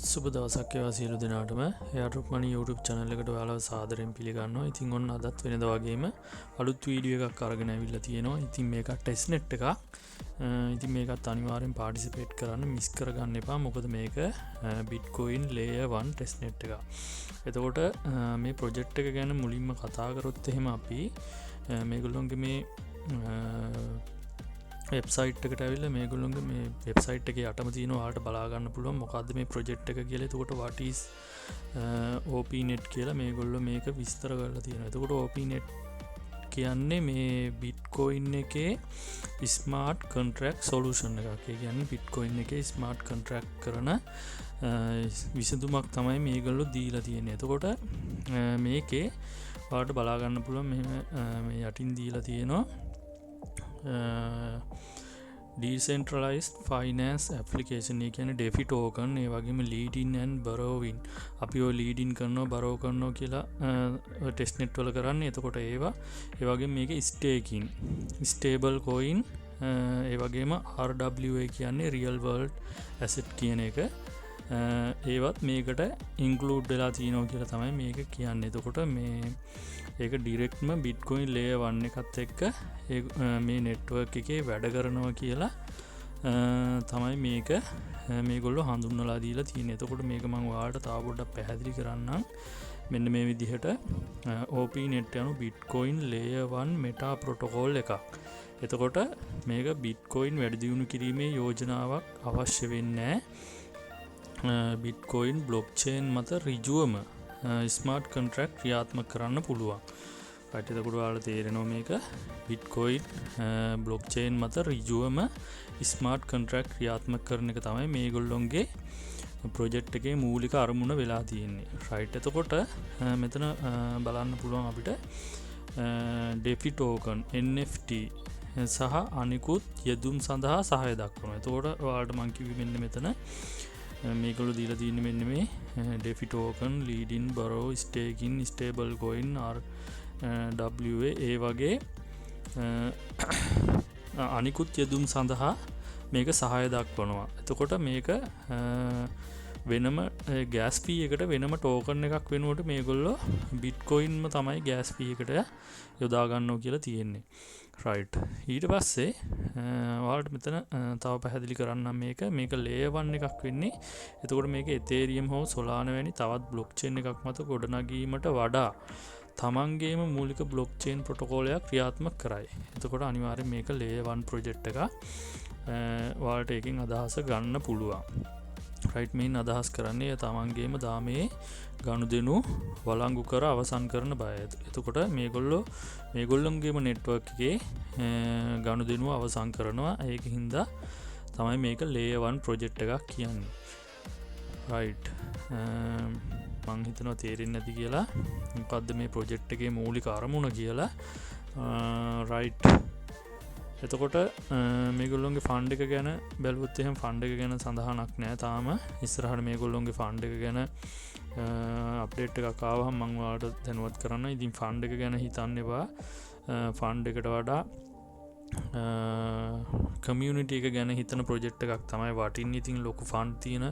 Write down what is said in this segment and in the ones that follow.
සුබ දවසක් වේවා සියලු දෙනාටම. එයාටුක් මනි YouTube channel එකට ඔයාලව සාදරයෙන් පිළිගන්නවා. ඉතින් ඔන්න අදත් වෙනදා වගේම අලුත් වීඩියෝ එකක් අරගෙන ඇවිල්ලා තියෙනවා. ඉතින් මේක ටෙස්ට් net එකක්. ඉතින් මේකත් අනිවාර්යෙන් පාටිසිපේට් කරන්න මිස් කරගන්න එපා. මොකද මේක Bitcoin layer 1 ටෙස්ට් net එකක්. එතකොට මේ ප්‍රොජෙක්ට් එක ගැන මුලින්ම කතා කරොත් එහෙම අපි මේගොල්ලොන්ගේ මේ වෙබ්සයිට් එකට ඇවිල්ලා මේගොල්ලොන්ගේ මේ වෙබ්සයිට් එකේ යටම තියෙන ඔයාලට බලා ගන්න පුළුවන් මොකද්ද මේ ප්‍රොජෙක්ට් එක කියලා. එතකොට what is OPNet කියලා මේගොල්ලෝ මේක විස්තර කරලා තියෙනවා. එතකොට OPNet කියන්නේ මේ Bitcoin එකේ ස්මාර්ට් කොන්ට්‍රැක්ට් සොලියුෂන් එකක්. ඒ කියන්නේ Bitcoin එකේ ස්මාර්ට් කොන්ට්‍රැක්ට් කරන විසඳුමක් තමයි මේගොල්ලෝ දීලා තියෙන්නේ. එතකොට මේකේ ඔයාලට බලා ගන්න පුළුවන් මෙහෙම මේ යටින් දීලා තියෙනවා decentralized finance application. එක කියන්නේ DeFi token, ඒ වගේම lead in and borrowing. අපි ඔය lead in කරනවා borrow කරනවා කියලා test net වල කරන්නේ. එතකොට ඒවා ඒ වගේම මේකේ staking, stable coin, ඒ වගේම RWA කියන්නේ real world asset කියන එක ඒවත් මේකට include වෙලා තියෙනවා කියලා තමයි මේක කියන්නේ. එතකොට මේ ඒක ඩිරෙක්ට්ම Bitcoin layer 1 එකත් එක්ක මේ නෙට්වර්ක් එකේ වැඩ කරනවා කියලා තමයි මේක මේගොල්ලෝ හඳුන්වලා දීලා තියෙන්නේ. එතකොට මේක මම ඔයාලට තව පොඩ්ඩක් පැහැදිලි කරන්නම්. මෙන්න මේ විදිහට OPNet යනු Bitcoin layer 1 meta protocol එකක්. එතකොට මේක Bitcoin වැඩි දියුණු කිරීමේ යෝජනාවක් අවශ්‍ය වෙන්නේ නැහැ. Bitcoin blockchain මත ඍජුවම ස්මාර්ට් කොන්ට්‍රැක්ට් ක්‍රියාත්මක කරන්න පුළුවන්. right, එතකොට ඔයාලට තේරෙනවා මේක Bitcoin blockchain මත ඍජුවම ස්මාර්ට් කොන්ට්‍රැක්ට් ක්‍රියාත්මක කරන එක තමයි මේගොල්ලොන්ගේ ප්‍රොජෙක්ට් එකේ මූලික අරමුණ වෙලා තියෙන්නේ. right, එතකොට මෙතන බලන්න පුළුවන් අපිට DeFi token, NFT සහ අනිකුත් යෙදුම් සඳහා සහාය දක්වනවා. එතකොට ඔයාලට මම කිව්වේ මෙන්න මෙතන මේගොල්ලෝ දීලා තියෙන්නේ මෙන්න මේ DeFi token, lead in, borrow, staking, stable coin, RWA ඒ වගේ අනිකුත් යෙදුම් සඳහා මේක සහාය දක්වනවා. එතකොට මේක වෙනම gas fee එකට වෙනම token එකක් වෙනුවට මේගොල්ලෝ Bitcoinම තමයි gas fee එකට යොදා ගන්නවා කියලා තියෙන්නේ. right, ඊට පස්සේ ඔයාලට මෙතන තව පැහැදිලි කරන්නම් මේක layer 1 එකක් වෙන්නේ. එතකොට මේක Ethereum හෝ Solana වැනි තවත් blockchain එකක් මත ගොඩනගීමට වඩා තමන්ගේම මූලික blockchain protocol එකක් ක්‍රියාත්මක කරයි. එතකොට අනිවාර්යෙන් මේක layer 1 project එකක්. ඔයාලට එකෙන් අදහස ගන්න පුළුවන්. right, මේන් අදහස් කරන්නේ තමන්ගේම දාමේ ගනුදෙනු වළංගු කර අවසන් කරන බය. එතකොට මේගොල්ලොන්ගේම නෙට්වර්ක් එකේ ගනුදෙනුව අවසන් කරනවා. ඒක හින්දා තමයි මේක layer 1 project එකක් කියන්නේ. right, මං හිතනවා තේරෙන්නේ නැති කියලා. මොකද්ද මේ project එකේ මූලික අරමුණ කියලා. right, එතකොට මේගොල්ලොන්ගේ ෆන්ඩ් එක ගැන බැලුවොත් එහෙම ෆන්ඩ් එක ගැන සඳහනක් නැහැ තාම. ඉස්සරහට මේගොල්ලොන්ගේ ෆන්ඩ් එක ගැන අප්ඩේට් එකක් ආවහම මම ඔයාලට දැනුවත් කරන්න. ඉතින් ෆන්ඩ් එක ගැන හිතන්න එපා. ෆන්ඩ් එකට වඩා කමියුනිටි එක ගැන හිතන ප්‍රොජෙක්ට් එකක් තමයි වටින්නේ. ඉතින් ලොකු ෆන්ඩ් තියෙන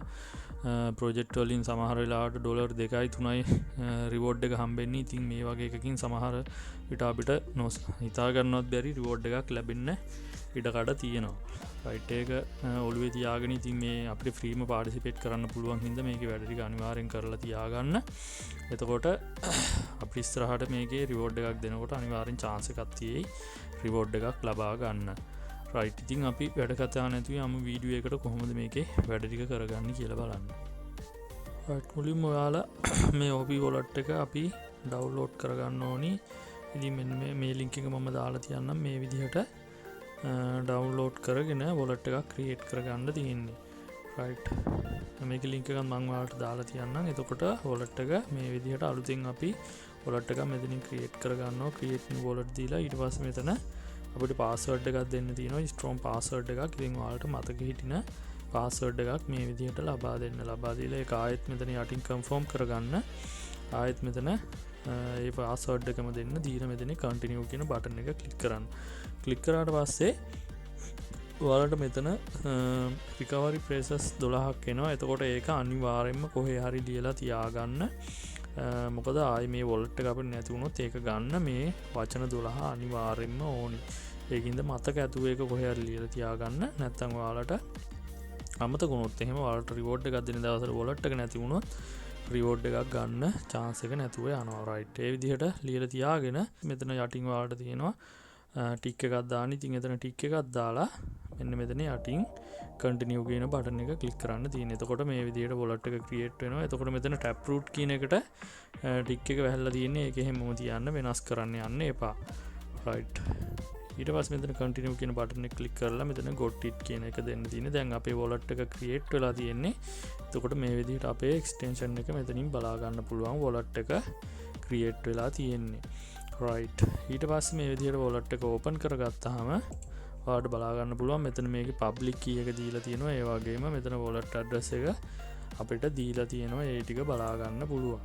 ප්‍රොජෙක්ට් වලින් සමහර වෙලාවට ඩොලර් 2.3යි රිවෝඩ් එක හම්බෙන්නේ. ඉතින් මේ වගේ එකකින් සමහර විට අපිට හිතා ගන්නවත් බැරි රිවෝඩ් එකක් ලැබෙන්න ඉඩකඩ තියෙනවා. right, ඒක ඔළුවේ තියාගෙන ඉතින් මේ අපිට ෆ්‍රීම පාටිසිපේට් කරන්න පුළුවන් හින්දා මේකේ වැඩ ටික අනිවාර්යෙන් කරලා තියාගන්න. එතකොට අපි ඉස්සරහට මේකේ රිවෝඩ් එකක් දෙනකොට අනිවාර්යෙන් chance එකක් තියෙයි රිවෝඩ් එකක් ලබා ගන්න. right, ඉතින් අපි වැඩ කතා නැතුව යමු වීඩියෝ එකට කොහොමද මේකේ වැඩ ටික කරගන්නේ කියලා බලන්න. right, මුලින්ම ඔයාලා මේ OP wallet එක අපි ඩවුන්ලෝඩ් කරගන්න ඕනි. ඉතින් මෙන්න මේ link එක මම දාලා තියන්නම්. මේ විදිහට ඩවුන්ලෝඩ් කරගෙන wallet එකක් ක්‍රියේට් කරගන්න තියෙන්නේ. right, මේක link එකක් මම ඔයාලට දාලා තියන්නම්. එතකොට wallet එක මේ විදිහට අලුතෙන් අපි wallet එකක් මෙතනින් ක්‍රියේට් කරගන්නවා. create new wallet දීලා ඊට පස්සේ මෙතන අපිට password එකක් දෙන්න තියෙනවා. strong password එකක්. ඉතින් ඔයාලට මතක හිටින password එකක් මේ විදිහට ලබා දෙන්න. ලබා දීලා ඒක ආයෙත් මෙතන යටින් confirm කරගන්න. ආයෙත් මෙතන ඒ password එකම දෙන්න. දීලා මෙතන continue කියන බටන් එක ක්ලික් කරන්න. ක්ලික් කරාට පස්සේ ඔයාලට මෙතන රිකවරි ප්‍රේසස් 12ක් එනවා. එතකොට ඒක අනිවාර්යෙන්ම කොහේ හරි ලියලා තියාගන්න. මොකද ආයි මේ වොලට් එක අපිට නැති වුණොත් ඒක ගන්න මේ වචන 12 අනිවාර්යෙන්ම ඕනි. ඒකින්ද මතක ඇතුව ඒක කොහේ හරි ලියලා තියාගන්න. නැත්නම් ඔයාලට අමතක වුණොත් එහෙම ඔයාලට රිවෝඩ් එකක් දෙන දවසට වොලට් එක නැති වුණොත් රිවෝඩ් එකක් ගන්න chance එක නැතුව යනවා. රයිට්. ඒ විදිහට ලියලා තියාගෙන මෙතන යටින් ඔයාලට තියෙනවා ටික් එකක් දාන්න. ඉතින් එතන ටික් එකක් දාලා මෙන්න මෙතන යටින් continue කියන බටන් එක ක්ලික් කරන්න තියෙනවා. එතකොට මේ විදිහට wallet එක create වෙනවා. එතකොට මෙතන tap root කියන එකට ටික් එක වැහැලා තියෙන්නේ. ඒක හැමෝම තියන්න වෙනස් කරන්න යන්න එපා. right. ඊට පස්සේ මෙතන continue කියන බටන් එක ක්ලික් කරලා මෙතන got it කියන එක දෙන්න තියෙන්නේ. දැන් අපේ wallet එක create වෙලා තියෙන්නේ. එතකොට මේ විදිහට අපේ extension එක මෙතනින් බලා ගන්න පුළුවන් wallet එක create වෙලා තියෙන්නේ. right. ඊට පස්සේ මේ විදිහට wallet එක open කරගත්තාම ඔයාලට බලා ගන්න පුළුවන් මෙතන මේකේ public key එක දීලා තියෙනවා. ඒ වගේම මෙතන wallet address එක අපිට දීලා තියෙනවා. ඒ ටික බලා ගන්න පුළුවන්.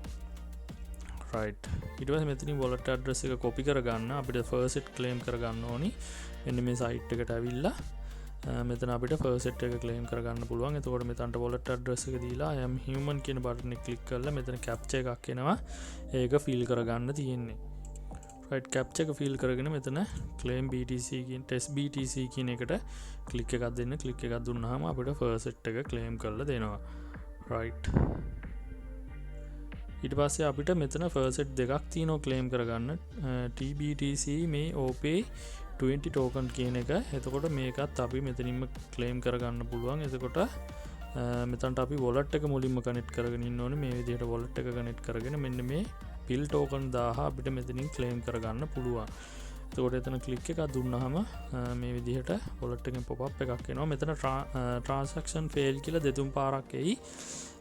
right. ඊට පස්සේ මෙතනින් wallet address එක copy කරගන්න අපිට first set claim කරගන්න ඕනි. මෙන්න මේ site එකට ඇවිල්ලා මෙතන අපිට first set එක claim කරගන්න පුළුවන්. එතකොට මෙතනට wallet address එක දීලා I am human කියන බටන් එක click කරලා මෙතන captcha එකක් එනවා. ඒක fill කරගන්න තියෙන්නේ. right. captcha එක fill කරගෙන මෙතන claim BTC කියන test BTC කියන එකට click එකක් දෙන්න. click එකක් දුන්නාම අපිට first set එක claim කරලා දෙනවා. right. ඊට පස්සේ අපිට මෙතන first set දෙකක් තියෙනවා claim කරගන්න. TBTC මේ OPay 20 token කියන එක. එතකොට මේකත් අපි මෙතනින්ම claim කරගන්න පුළුවන්. එතකොට මෙතනට අපි wallet එක මුලින්ම connect කරගෙන ඉන්න ඕනේ. මේ විදිහට wallet එක connect කරගෙන මෙන්න මේ pill token 1000 අපිට මෙතනින් claim කරගන්න පුළුවන්. එතකොට එතන click එකක් දුන්නාම මේ විදිහට wallet එකෙන් pop up එකක් එනවා. මෙතන transaction fail කියලා දෙතුන් පාරක් එයි.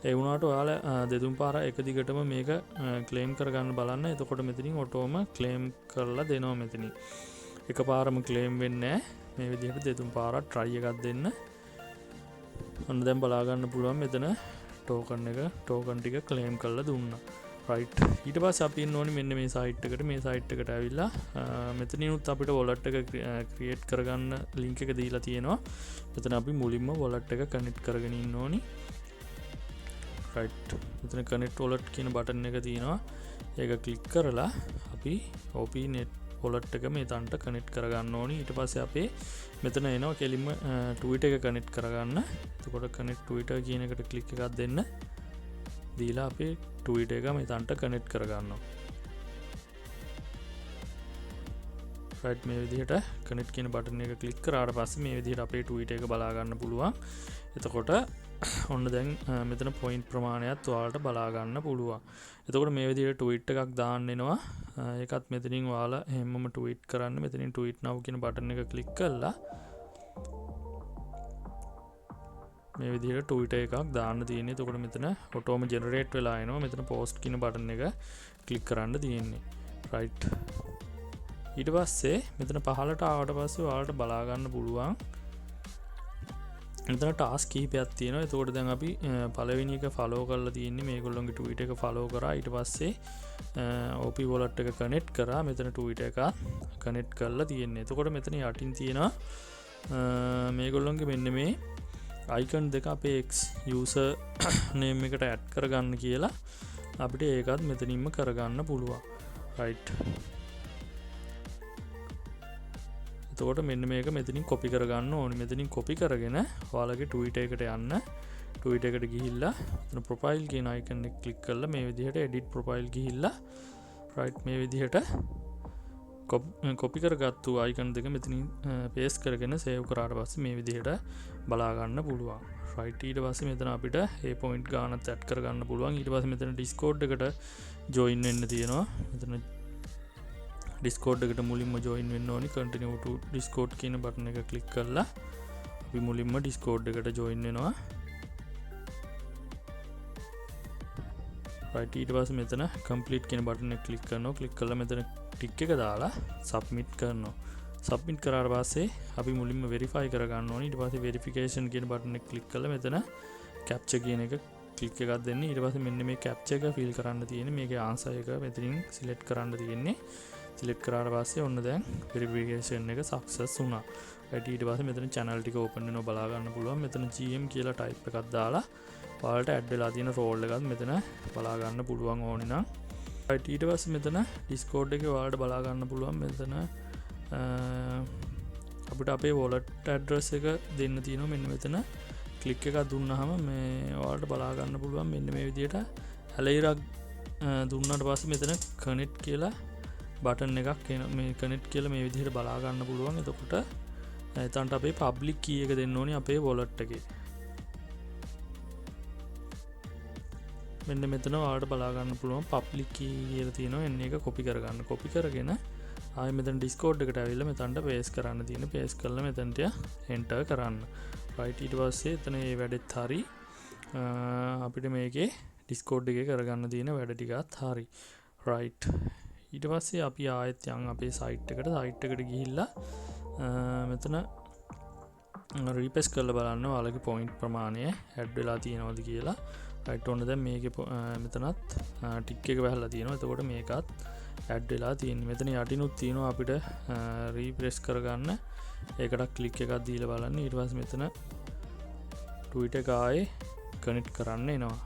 ඒ වුණාට ඔයාලා දෙතුන් පාර එක දිගටම මේක claim කරගන්න බලන්න. එතකොට මෙතනින් ඔටෝම claim කරලා දෙනවා මෙතනින්. එකපාරම claim වෙන්නේ නැහැ. මේ විදිහට දෙතුන් පාරක් try එකක් දෙන්න. ඔන්න දැන් බලා ගන්න පුළුවන් මෙතන token ටික claim කරලා දුන්නා. right. ඊට පස්සේ අපි ඉන්න ඕනේ මෙන්න මේ site එකට. මේ site එකට ඇවිල්ලා මෙතනිනුත් අපිට wallet එක create කරගන්න link එක දීලා තියෙනවා. මෙතන අපි මුලින්ම wallet එක connect කරගෙන ඉන්න ඕනි. right. මෙතන connect wallet කියන button එක තියෙනවා. ඒක click කරලා අපි OP net wallet එක මෙතනට connect කරගන්න ඕනි. ඊට පස්සේ අපේ මෙතන එනවා කෙලින්ම tweet එක connect කරගන්න. එතකොට connect Twitter කියන එකට click එකක් දෙන්න. දීලා අපේ tweet එක මෙතනට connect කරගන්නවා. right. මේ විදිහට connect කියන button එක click කරාට පස්සේ මේ විදිහට අපේ tweet එක බලා ගන්න පුළුවන්. එතකොට ඔන්න දැන් මෙතන point ප්‍රමාණයත් ඔයාලට බලා ගන්න පුළුවන්. එතකොට මේ විදිහට tweet එකක් දාන්න එනවා. ඒකත් මෙතනින් ඔයාලා හැමෝම tweet කරන්න. මෙතනින් tweet now කියන button එක click කරලා මේ විදිහට Twitter එකක් දාන්න තියෙන්නේ. එතකොට මෙතන ඔටෝම ජෙනරේට් වෙලා එනවා. මෙතන post කියන බටන් එක ක්ලික් කරන්න තියෙන්නේ. right. ඊට පස්සේ මෙතන පහළට ආවට පස්සේ ඔයාලට බලා ගන්න පුළුවන් මෙතන ටාස්ක් කීපයක් තියෙනවා. එතකොට දැන් අපි පළවෙනි එක follow කරලා තියෙන්නේ මේගොල්ලෝගේ tweet එක follow කරා. ඊට පස්සේ OP wallet එක connect කරා. මෙතන tweet එක connect කරලා තියෙන්නේ. එතකොට මෙතන යටින් තියෙනවා මේගොල්ලෝගේ මෙන්න මේ icon දෙක අපේ X user name එකට add කරගන්න කියලා අපිට ඒකත් මෙතනින්ම කරගන්න පුළුවන්. right. එතකොට මෙන්න මේක මෙතනින් copy කරගන්න ඕනේ. මෙතනින් copy කරගෙන ඔයාලගේ tweet එකට යන්න. tweet එකට ගිහිල්ලා මෙතන profile කියන icon එක click කරලා මේ විදිහට edit profile ගිහිල්ලා right මේ විදිහට copy කරගත්තු icon දෙක මෙතනින් paste කරගෙන save කරාට පස්සේ මේ විදිහට බලා ගන්න පුළුවන්. right. ඊට පස්සේ මෙතන අපිට ඒ point ගානත් add කරගන්න පුළුවන්. ඊට පස්සේ මෙතන Discord එකට join වෙන්න තියෙනවා. මෙතන Discord එකට මුලින්ම join වෙන්න ඕනි. continue to Discord කියන button එක click කරලා අපි මුලින්ම Discord එකට join වෙනවා. right. ඊට පස්සේ මෙතන complete කියන button එක click කරනවා. click කරලා මෙතන tick එක දාලා submit කරනවා. submit කරාට පස්සේ අපි මුලින්ම verify කරගන්න ඕනේ. ඊට පස්සේ verification කියන button එක click කරලා මෙතන captcha කියන එක click එකක් දෙන්න. ඊට පස්සේ මෙන්න මේ captcha එක fill කරන්න තියෙන්නේ. මේකේ answer එක මෙතනින් select කරන්න තියෙන්නේ. select කරාට පස්සේ ඔන්න දැන් verification එක success වුණා. right ඊට පස්සේ මෙතන channel ටික open වෙනවා බලා ගන්න පුළුවන් මෙතන GM කියලා type එකක් දාලා ඔයාලට add වෙලා තියෙන role එකත් මෙතන බලා ගන්න පුළුවන් ඕනේ නම් right ඊට පස්සේ මෙතන Discord එකේ ඔයාලට බලා ගන්න පුළුවන් මෙතන අපිට අපේ wallet address එක දෙන්න තියෙනවා මෙන්න මෙතන click එකක් දුන්නාම මේ ඔයාලට බලා ගන්න පුළුවන් මෙන්න මේ විදිහට ඇලයිරක් දුන්නාට පස්සේ මෙතන connect කියලා බටන් එකක් එන මේ connect කියලා මේ විදිහට බලා ගන්න පුළුවන් එතකොට එතනට අපේ public key එක දෙන්න ඕනේ අපේ wallet එකේ මෙන්න මෙතන ඔයාලට බලා ගන්න පුළුවන් public key කියලා තියෙනවා එන්න එක copy කරගන්න copy කරගෙන ආයෙ මෙතන Discord එකට ඇවිල්ලා මෙතනට paste කරන්න තියෙන paste කරලා මෙතනට enter කරන්න right ඊට පස්සේ එතන මේ වැඩෙත් හරි අපිට මේකේ Discord එකේ කරගන්න තියෙන වැඩ ටිකත් හරි right ඊට පස්සේ අපි ආයෙත් යන් අපේ site එකට ගිහිල්ලා මෙතන refresh කරලා බලන්න ඔයාලගේ point ප්‍රමාණය add වෙලා තියෙනවද කියලා right ඔන්න දැන් මේකේ මෙතනත් tick එක වැහලා තියෙනවා එතකොට මේකත් add වෙලා තියෙන්නේ මෙතන යටිනුත් තියෙනවා අපිට refresh කරගන්න ඒකට click එකක් දීලා බලන්න ඊට පස්සේ මෙතන tweet එක ආයේ connect කරන්න එනවා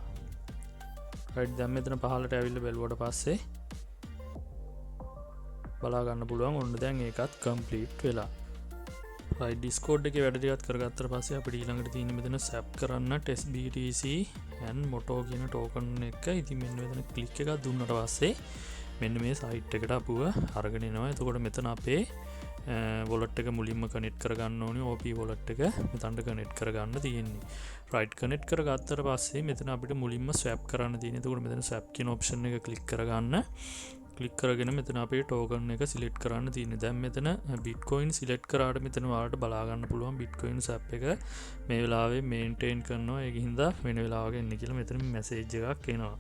right දැන් මෙතන පහළට ඇවිල්ලා බැලුවට පස්සේ බලා ගන්න පුළුවන් ඔන්න දැන් ඒකත් complete වෙලා right Discord එකේ වැඩ ටිකත් කරගත්තට පස්සේ අපිට ඊළඟට තියෙන්නේ මෙතන swap කරන්න test BTC and moto කියන token එක ඉතින් මෙන්න මෙතන click එකක් දුන්නාට පස්සේ මෙන්න මේ site එකට අපුව අරගෙන එනවා එතකොට මෙතන අපේ wallet එක මුලින්ම connect කරගන්න ඕනේ OP wallet එක මෙතනට connect කරගන්න තියෙන්නේ right connect කරගත්තට පස්සේ මෙතන අපිට මුලින්ම swap කරන්න තියෙන්නේ එතකොට මෙතන swap කියන option එක click කරගන්න click කරගෙන මෙතන අපේ token එක select කරන්න තියෙන්නේ දැන් මෙතන bitcoin select කරාට මෙතන ඔයාලට බලා ගන්න පුළුවන් bitcoin swap එක මේ වෙලාවේ maintain කරනවා ඒක හින්දා වෙන වෙලාවක එන්න කියලා මෙතන message එකක් එනවා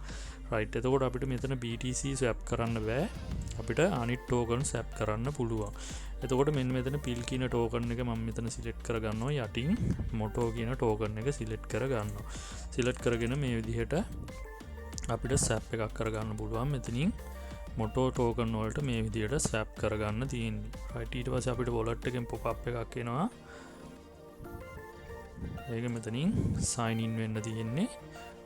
right එතකොට අපිට මෙතන BTC swap කරන්න බෑ අපිට අනිත් token swap කරන්න පුළුවන් එතකොට මෙන්න මෙතන PIL කියන token එක මම මෙතන select කරගන්නවා යටින් moto කියන token එක select කරගන්නවා select කරගෙන මේ විදිහට අපිට swap එකක් කරගන්න පුළුවන් මෙතනින් moto token වලට මේ විදිහට swap කරගන්න තියෙන්නේ right ඊට පස්සේ අපිට wallet එකෙන් pop up එකක් එනවා ඒක මෙතනින් sign in වෙන්න තියෙන්නේ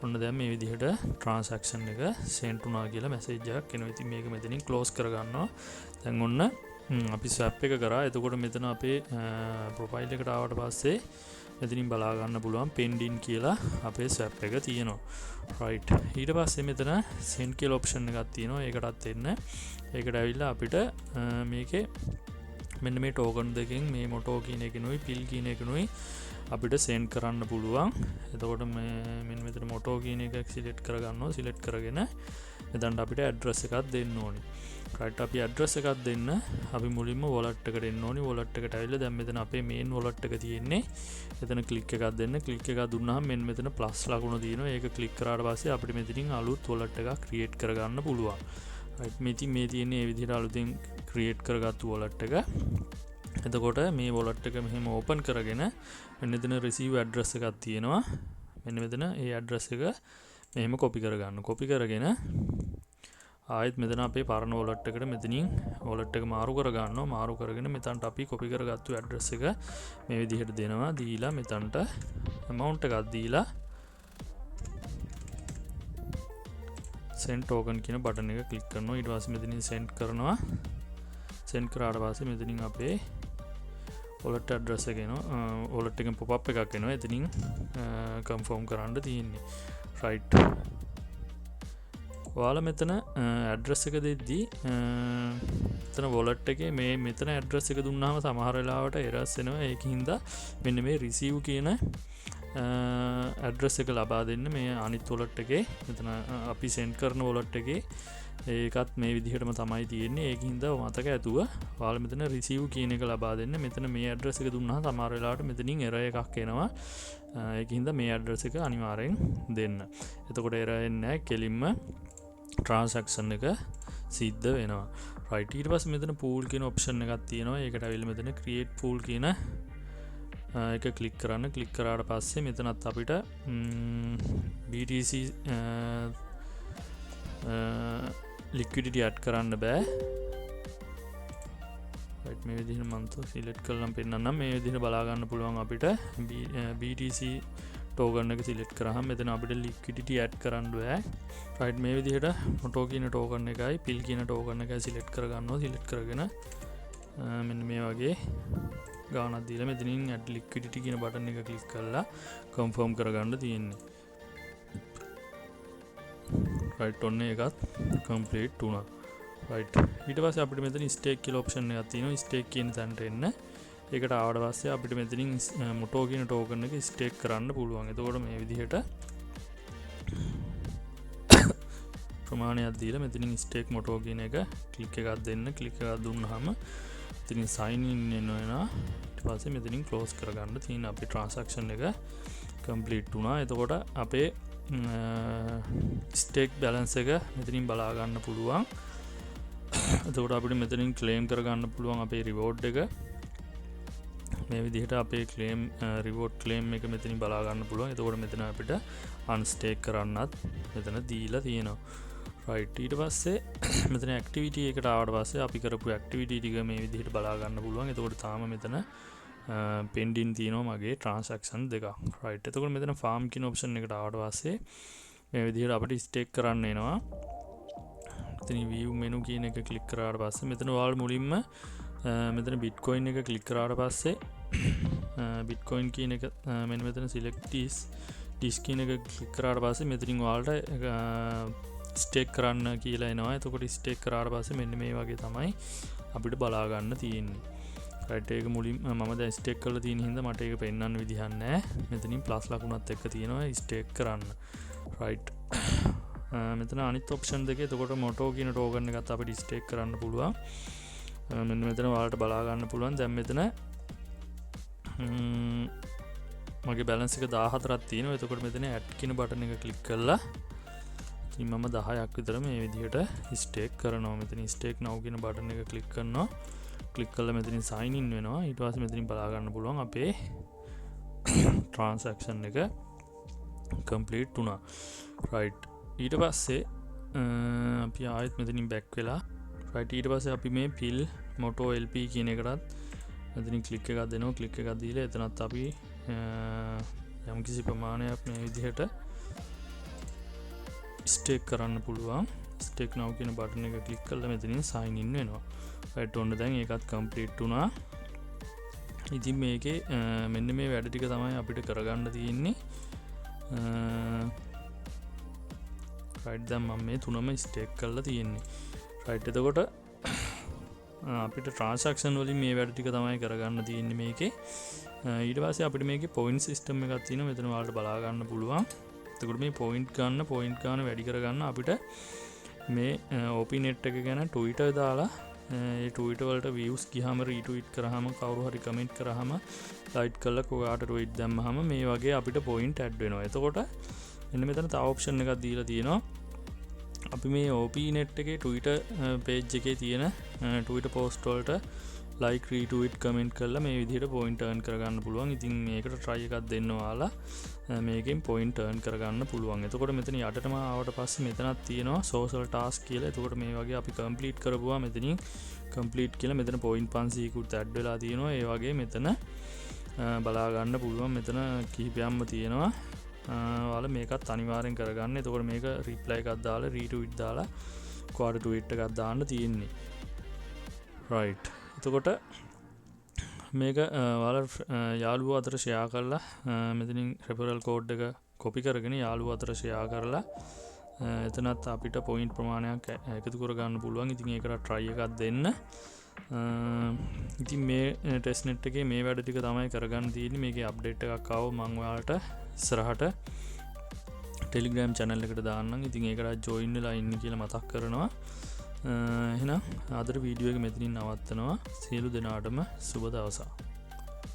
ඔන්න දැන් මේ විදිහට transaction එක send වුණා කියලා message එකක් එනවා ඉතින් මේක මෙතනින් close කරගන්නවා දැන් ඔන්න අපි swap එක කරා එතකොට මෙතන අපේ profile එකට ආවට පස්සේ මෙතනින් බලා ගන්න පුළුවන් pending කියලා අපේ swap එක තියෙනවා right ඊට පස්සේ මෙතන send කියලා option එකක් තියෙනවා ඒකටත් එන්න ඒකට ඇවිල්ලා අපිට මේකේ මෙන්න මේ token දෙකෙන් මේ moto කියන එකනොයි PIL කියන එකනොයි අපිට send කරන්න පුළුවන් එතකොට මෙන්න මෙතන moto කියන එක select කරගන්නවා select කරගෙන මෙතනට අපිට address එකක් දෙන්න ඕනේ right අපි address එකක් දෙන්න අපි මුලින්ම wallet එකට එන්න ඕනේ wallet එකට ඇවිල්ලා දැන් මෙතන අපේ main wallet එක තියෙන්නේ එතන click එකක් දෙන්න click එකක් දුන්නාම මෙන්න මෙතන plus ලකුණ තියෙනවා ඒක click කරාට පස්සේ අපිට මෙතනින් අලුත් wallet එකක් create කරගන්න පුළුවන් right මේ තියෙන්නේ මේ විදිහට අලුතෙන් create කරගත්තු wallet එක එතකොට මේ wallet එක මෙහෙම open කරගෙන මෙන්න මෙතන receive address එකක් තියෙනවා මෙන්න මෙතන ඒ address එක මෙහෙම copy කරගන්න copy කරගෙන ආයෙත් මෙතන අපේ පරණ wallet එකට මෙතනින් wallet එක මාරු කරගන්නවා මාරු කරගෙන මෙතනට අපි copy කරගත්තු address එක මේ විදිහට දෙනවා දීලා මෙතනට amount එකක් දීලා send token කියන බටන් එක click කරනවා ඊට පස්සේ මෙතනින් send කරනවා send කරාට පස්සේ මෙතනින් අපේ wallet address එක එනවා wallet එකෙන් pop up එකක් එනවා එතනින් confirm කරන්න තියෙන්නේ right ඔයාලා මෙතන ඇඩ්‍රස් එක දෙද්දී මෙතන wallet එකේ මේ මෙතන ඇඩ්‍රස් එක දුන්නාම සමහර වෙලාවට errors එනවා ඒකින්ද මෙන්න මේ receive කියන ඇඩ්‍රස් එක ලබා දෙන්න මේ අනිත් wallet එකේ මෙතන අපි send කරන wallet එකේ ඒකත් මේ විදිහටම තමයි තියෙන්නේ ඒකින්ද මතක ඇතුව ඔයාලා මෙතන receive කියන එක ලබා දෙන්න මෙතන මේ ඇඩ්‍රස් එක දුන්නාම සමහර වෙලාවට මෙතනින් error එකක් එනවා ඒකින්ද මේ ඇඩ්‍රස් එක අනිවාර්යෙන් දෙන්න එතකොට error එන්නේ නැහැ කෙලින්ම transaction එක සිද්ධ වෙනවා right ඊට පස්සේ මෙතන pool කියන option එකක් තියෙනවා ඒකට අවිල මෙතන create pool කියන එක click කරන්න click කරාට පස්සේ මෙතනත් අපිට BTC liquidity add කරන්න බෑ රයිට් මේ විදිහට මම සිලෙක්ට් කරලා පෙන්නන්නම්. මේ විදිහට බලා ගන්න පුළුවන් අපිට BTC ටෝකන් එක සිලෙක්ට් කරාම මෙතන අපිට ලික්විඩිටි ඇඩ් කරන්න බෑ. රයිට් මේ විදිහට මොටෝ කියන ටෝකන් එකයි පිල් කියන ටෝකන් එකයි සිලෙක්ට් කරගන්නවා. සිලෙක්ට් කරගෙන මෙන්න මේ වගේ ගානක් දීලා මෙතනින් ඇඩ් ලික්විඩිටි කියන බටන් එක ක්ලික් කරලා කන්ෆර්ම් කරගන්න තියෙන්නේ. රයිට් ඔන්න එකත් කම්ප්ලීට් වුණා. රයිට් ඊට පස්සේ අපිට මෙතන ස්ටේක් කියලා ඔප්ෂන් එකක් තියෙනවා. ස්ටේක් කියන තැනට එන්න. ඒකට ආවට පස්සේ අපිට මෙතනින් මොටෝ කියන ටෝකන් එක ස්ටේක් කරන්න පුළුවන්. එතකොට මේ විදිහට ප්‍රමාණයක් දීලා මෙතනින් ස්ටේක් මොටෝ කියන එක ක්ලික් එකක් දෙන්න. ක්ලික් එකක් දුන්නාම මෙතනින් සයින් ඉන් වෙනවා. ඊට පස්සේ මෙතනින් ක්ලෝස් කරගන්න තියෙන අපේ ට්‍රාන්සැක්ෂන් එක කම්ප්ලීට් වුණා. එතකොට අපේ ස්ටේක් බැලන්ස් එක මෙතනින් බලා ගන්න පුළුවන්. එතකොට අපිට මෙතනින් ක්ලේම් කරගන්න පුළුවන් අපේ රිවෝඩ් එක. මේ විදිහට අපේ ක්ලේම් රිවෝඩ් ක්ලේම් එක මෙතනින් බලා ගන්න පුළුවන්. එතකොට මෙතන අපිට අන්ස්ටේක් කරන්නත් මෙතන දීලා තියෙනවා. රයිට් ඊට පස්සේ මෙතන ඇක්ටිවිටි එකට ආවට පස්සේ අපි කරපු ඇක්ටිවිටි ටික මේ විදිහට බලා ගන්න පුළුවන්. එතකොට තාම මෙතන පෙන්ඩින් තියෙනවා මගේ ට්‍රාන්සැක්ෂන් දෙකක්. රයිට් එතකොට මෙතන ෆාම් කියන ඔප්ෂන් එකට ආවට පස්සේ මේ විදිහට අපිට ස්ටේක් කරන්න එනවා. මෙතන view menu කියන එක ක්ලික් කරාට පස්සේ මෙතන ඔයාලා මුලින්ම මෙතන බිට්කොයින් එක ක්ලික් කරාට පස්සේ බිට්කොයින් කියන එක මෙන්න මෙතන select this කියන එක ක්ලික් කරාට පස්සේ මෙතනින් ඔයාලට ස්ටේක් කරන්න කියලා එනවා. එතකොට ස්ටේක් කරාට පස්සේ මෙන්න මේ වගේ තමයි අපිට බලා ගන්න තියෙන්නේ. රයිට් ඒක මුලින් මම දැන් ස්ටේක් කරලා තියෙන හින්දා මට ඒක පෙන්වන්න විදිහක් නැහැ. මෙතනින් ප්ලස් ලකුණත් එක්ක තියෙනවා ස්ටේක් කරන්න. රයිට් මෙතන අනිත් ඔප්ෂන් දෙකේ එතකොට මොටෝ කියන ටෝකන් එකත් අපිට ස්ටේක් කරන්න පුළුවන්. මෙන්න මෙතන ඔයාලට බලා ගන්න පුළුවන්. දැන් මෙතන මගේ බැලන්ස් එක 14ක් තියෙනවා. එතකොට මෙතන ඇඩ් කියන බටන් එක ක්ලික් කරලා ඉතින් මම 10ක් විතර මේ විදිහට ස්ටේක් කරනවා. මෙතන ස්ටේක් now කියන බටන් එක ක්ලික් කරනවා. ක්ලික් කරලා මෙතනින් sign in වෙනවා. ඊට පස්සේ මෙතනින් බලා ගන්න පුළුවන් අපේ transaction එක complete වුණා. right ඊට පස්සේ අපි ආයෙත් මෙතනින් back වෙලා right ඊට පස්සේ අපි මේ pill moto lp කියන එකටත් මෙතනින් ක්ලික් එකක් දෙනවා. ක්ලික් එකක් දීලා එතනත් අපි යම්කිසි ප්‍රමාණයක් මේ විදිහට ස්ටේක් කරන්න පුළුවන්. ස්ටේක් now කියන බටන් එක ක්ලික් කරලා මෙතනින් sign in වෙනවා. right ඔන්න දැන් ඒකත් complete වුණා. ඉතින් මේකේ මෙන්න මේ වැඩ ටික තමයි අපිට කරගන්න තියෙන්නේ. right දැන් මම මේ තුනම ස්ටේක් කරලා තියෙන්නේ. right එතකොට අපිට ට්‍රාන්සැක්ෂන් වලින් මේ වැඩ ටික තමයි කරගන්න තියෙන්නේ මේකේ. ඊට පස්සේ අපිට මේකේ පොයින්ට් සිස්ටම් එකක් තියෙනවා. මෙතන ඔයාලට බලා ගන්න පුළුවන්. එතකොට මේ පොයින්ට් ගන්න වැඩි කරගන්න අපිට මේ OPNet එක ගැන Twitter දාලා ඒ Twitter වලට views ගියාම retweet කරාම කවුරු හරි comment කරාම like කරලා කොහාට tweet දැම්මහම මේ වගේ අපිට point add වෙනවා. එතකොට මෙන්න මෙතන තව option එකක් දීලා තියෙනවා. අපි මේ OPNet එකේ Twitter page එකේ තියෙන Twitter post වලට like retweet comment කරලා මේ විදිහට point earn කරගන්න පුළුවන්. ඉතින් මේකට try එකක් දෙන්න ඔයාලා මේකෙන් point earn කරගන්න පුළුවන්. එතකොට මෙතන යටටම ආවට පස්සේ මෙතනක් තියෙනවා social task කියලා. එතකොට මේ වගේ අපි complete කරපුවා මෙතනින් complete කියලා මෙතන point 500කුත් add වෙලා තියෙනවා. ඒ වගේ මෙතන බලා ගන්න පුළුවන්. මෙතන කිහිපයක්ම තියෙනවා. ඔයාලා මේකත් අනිවාර්යෙන් කරගන්න. එතකොට මේක reply එකක් දාලා retweet දාලා quad tweet එකක් දාන්න තියෙන්නේ. right එතකොට මේක ඔයාලා යාළුවෝ අතර share කරලා මෙතනින් referral code එක copy කරගෙන යාළුවෝ අතර share කරලා එතනත් අපිට point ප්‍රමාණයක් එකතු කරගන්න පුළුවන්. ඉතින් ඒකට try එකක් දෙන්න. ඉතින් මේ testnet එකේ මේ වැඩ ටික තමයි කරගන්න තියෙන්නේ. මේකේ update එකක් ආවොත් මම ඔයාලට ඉස්සරහට Telegram channel එකට දාන්නම්. ඉතින් ඒකට join වෙලා ඉන්න කියලා මතක් කරනවා. එහෙනම් අදට වීඩියෝ එක මෙතනින් නවත්තනවා. සියලු දෙනාටම සුබ දවසක්.